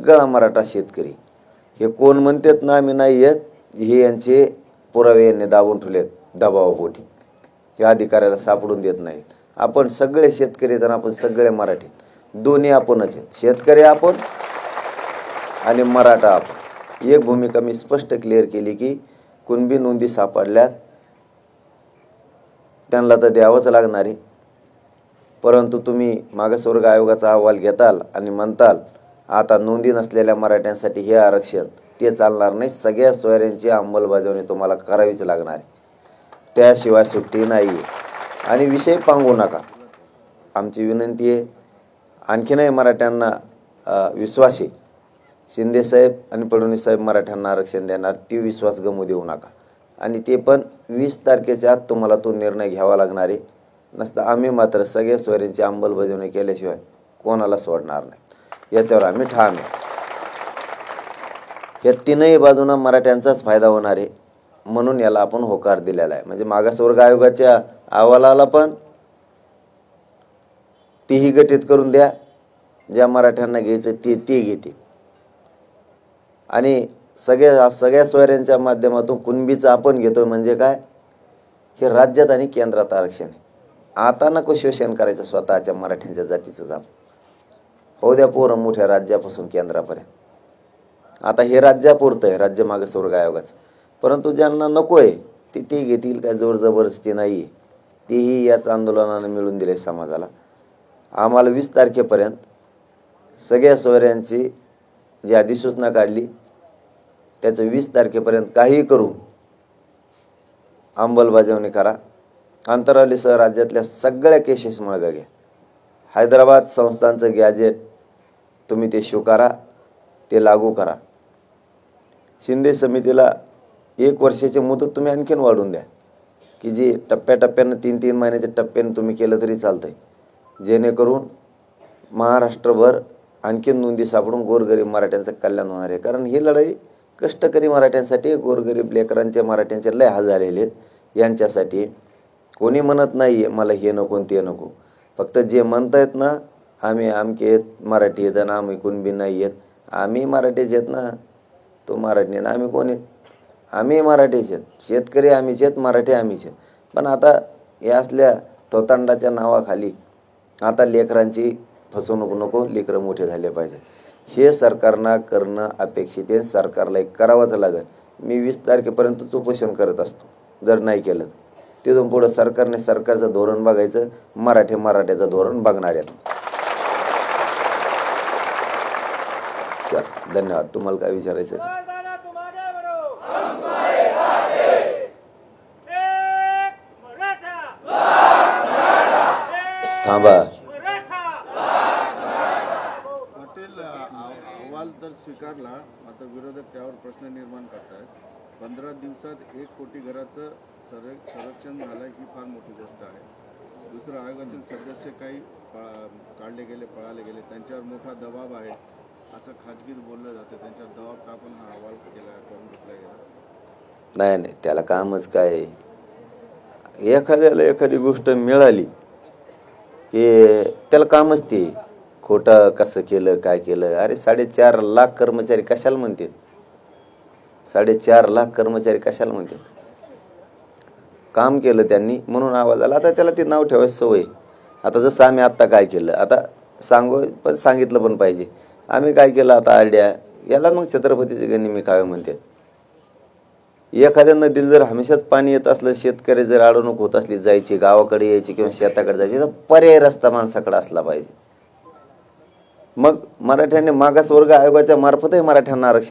सगळा मराठा शेतकरी हे कोण म्हणतात ना आम्ही नाही येत, हे यांचे पुरावे यांनी दाबून ठेवलेत दबावापोटी. हे अधिकाऱ्याला सापडून देत नाहीत. आपण सगळे शेतकरी तर आपण सगळे मराठी, दोन्ही आपणच आहेत. शेतकरी आपण आणि मराठा आपण. एक भूमिका मी स्पष्ट क्लिअर केली की कुणबी नोंदी सापडल्यात त्यांना तर द्यावंच लागणार आहे. परंतु तुम्ही मागासवर्ग आयोगाचा अहवाल घेताल आणि म्हणताल आता नोंदी नसलेल्या मराठ्यांसाठी हे आरक्षण, ते चालणार नाही. सगळ्या सोयऱ्यांची अंमलबजावणी तुम्हाला करावीच लागणार आहे, त्याशिवाय सुट्टी नाही आहे. आणि विषय पांगू नका. आमची विनंती आहे, आणखीनही मराठ्यांना विश्वास आहे, शिंदेसाहेब आणि फडणवीस साहेब मराठ्यांना आरक्षण देणार, ती विश्वास गमू देऊ नका. आणि ते पण 20 तारखेच्या आत तुम्हाला तो निर्णय घ्यावा लागणार आहे. नसतं आम्ही मात्र सगळ्या सोयऱ्यांची अंमलबजावणी केल्याशिवाय कोणाला सोडणार नाही, याच्यावर आम्ही ठाम आहे. या तीनही बाजूंना मराठ्यांचाच फायदा होणार आहे, म्हणून याला आपण होकार दिलेला आहे. म्हणजे मागासवर्ग आयोगाच्या अहवालाला पण तीही गठीत करून द्या, ज्या मराठ्यांना घ्यायचं ते घेते. आणि सगळ्या सोयऱ्यांच्या माध्यमातून कुणबीचं आपण घेतोय म्हणजे काय, हे राज्यात आणि केंद्रात आरक्षण आहे. आता नको शोषण करायचं स्वतःच्या मराठ्यांच्या जातीचं जाप. हो द्या पोरं मोठ्या राज्यापासून केंद्रापर्यंत. आता हे राज्यापुरतं आहे राज्य मागासवर्ग आयोगाचं, परंतु ज्यांना नको आहे ते घेतील. काय जोर जबरदस्ती नाही, तेही याच आंदोलनानं मिळून दिले समाजाला. आम्हाला 20 तारखेपर्यंत सगळ्या सोयऱ्यांची जी अधिसूचना काढली त्याचं 20 तारखेपर्यंत काही करून अंमलबजावणी करा. अंतरावलीसह राज्यातल्या सगळ्या केसेस मागं घ्या. हैदराबाद संस्थांचं गॅजेट तुम्ही ते स्वीकारा, ते लागू करा. शिंदे समितीला 1 वर्षाची मुदत तुम्ही आणखीन वाढवून द्या, की जी टप्प्याटप्प्यानं 3-3 महिन्याच्या टप्प्यानं तुम्ही केलं तरी चालतंय, जेणेकरून महाराष्ट्रभर आणखीन नोंदी सापडून गोरगरीब मराठ्यांचं कल्याण होणार आहे. कारण ही लढाई कष्टकरी मराठ्यांसाठी, गोरगरीब लेकरांचे मराठ्यांचे लय हाल झालेले आहेत, यांच्यासाठी. कोणी म्हणत नाही आहे मला हे नको ते नको. फक्त जे म्हणतायत ना आम्ही आमके आहेत, मराठी आहेत आणि आम्ही कुणबी नाही आहेत, आम्ही मराठीच आहेत ना. तो मराठी ना आम्ही कोण आहेत? आम्ही मराठीच आहेत. शेतकरी आम्हीच आहेत, मराठी आम्हीच आहेत. पण आता या असल्या थोतांडाच्या नावाखाली आता लेकरांची फसवणूक नको, लेकरं मोठे झाले पाहिजे. हे सरकारनं करणं अपेक्षित आहे, सरकारला एक करावंच लागेल. मी 20 तारखेपर्यंत उपोषण करत असतो, जर नाही केलं तिथून पुढं सरकारने सरकारचं धोरण बघायचं, मराठ्याचं धोरण बघणार आहेत. धन्यवाद. तुम्हाला काय विचारायचं? थांबा. अहवाल तर स्वीकारला, मात्र विरोधक त्यावर प्रश्न निर्माण करतात. 15 दिवसात 1 कोटी घराचं संरक्षण झालं ही फार मोठी गोष्ट आहे. दुसरं, आयोगातील सदस्य काही काढले गेले, पळाले गेले, त्यांच्यावर मोठा दबाव आहे असं खाजगीत बोललं जातं. त्यांच्यावर दबाव टाकून हा अहवाल करून घेतला गेला. नाही, त्याला कामच काय आहे. एखाद्याला एखादी गोष्ट मिळाली की त्याला कामच ते खोटं कसं केलं, काय केलं. अरे 4.5 लाख कर्मचारी कशाला म्हणतात? 4.5 लाख कर्मचारी कशाला म्हणतात? काम केलं त्यांनी म्हणून आवाज आला. आता त्याला ते नाव ठेवायची सवय. आता जसं आम्ही आत्ता काय केलं, आता सांगितलं पण पाहिजे. आम्ही काय केलं आता आयडिया, याला मग छत्रपतीचे गणी मी काय म्हणतात. एखाद्या नदीला जर हमेशाच पाणी येत असलं, शेतकरी जर अडवणूक होत असली, जायची गावाकडे यायची किंवा शेताकडे जायची, तर पर्याय रस्ता माणसाकडे असला पाहिजे. मग मराठ्यांनी मागासवर्ग आयोगाच्या मार्फतही मराठ्यांना आरक्षण